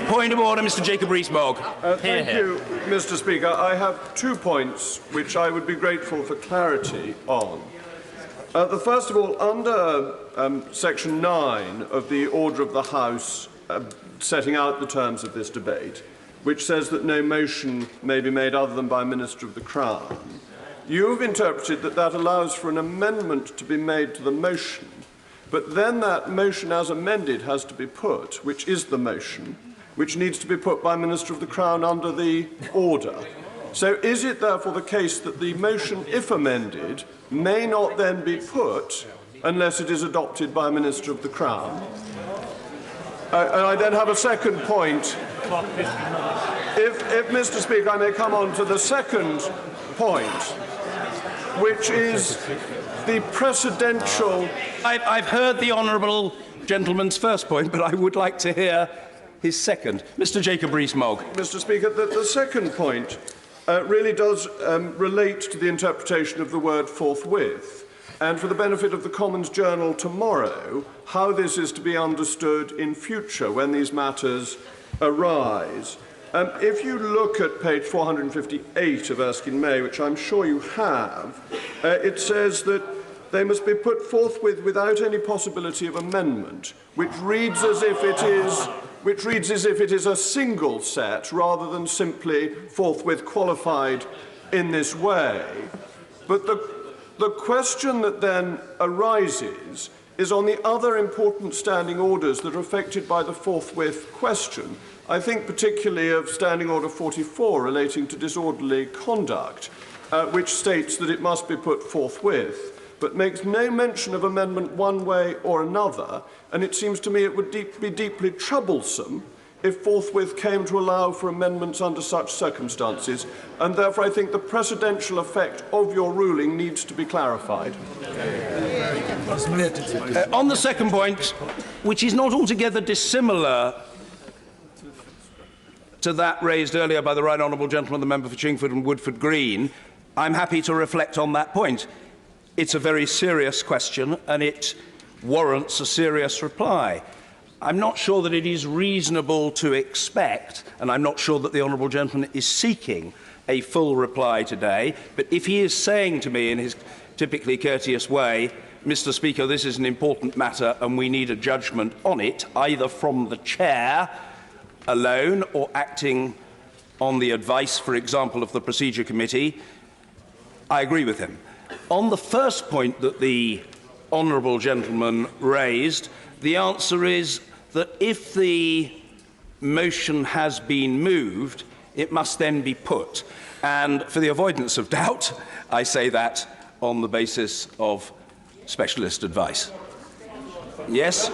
Point of order, Mr. Jacob Rees-Mogg. Thank you, Mr. Speaker. I have 2 points which I would be grateful for clarity on. The first of all, under Section 9 of the Order of the House setting out the terms of this debate, which says that no motion may be made other than by a Minister of the Crown, you've interpreted that that allows for an amendment to be made to the motion, but then that motion as amended has to be put, which is the motion, which needs to be put by a Minister of the Crown under the order. So is it therefore the case that the motion, if amended, may not then be put unless it is adopted by a Minister of the Crown? And I then have a second point. If Mr. Speaker, I may come on to the second point, which is the precedential... I've heard the honourable gentleman's first point, but I would like to hear his second. Mr. Jacob Rees-Mogg. Mr. Speaker, the second point really does relate to the interpretation of the word forthwith, and for the benefit of the Commons Journal tomorrow, how this is to be understood in future when these matters arise. If you look at page 458 of Erskine May, which I'm sure you have, it says that they must be put forthwith without any possibility of amendment, which reads as if it is a single set rather than simply forthwith qualified in this way. But the question that then arises is on the other important standing orders that are affected by the forthwith question. I think particularly of Standing Order 44 relating to disorderly conduct, which states that it must be put forthwith, but makes no mention of amendment one way or another, and it seems to me it would be deeply troublesome if forthwith came to allow for amendments under such circumstances, and therefore I think the precedential effect of your ruling needs to be clarified. On the second point, which is not altogether dissimilar to that raised earlier by the right honourable gentleman, the member for Chingford and Woodford Green, I'm happy to reflect on that point. It's a very serious question and it warrants a serious reply. I'm not sure that it is reasonable to expect, and I'm not sure that the honourable gentleman is seeking a full reply today, but if he is saying to me in his typically courteous way, Mr. Speaker, this is an important matter and we need a judgment on it, either from the chair alone or acting on the advice, for example, of the Procedure Committee, I agree with him. On the first point that the honourable gentleman raised, the answer is that if the motion has been moved, it must then be put. And for the avoidance of doubt, I say that on the basis of specialist advice. Yes?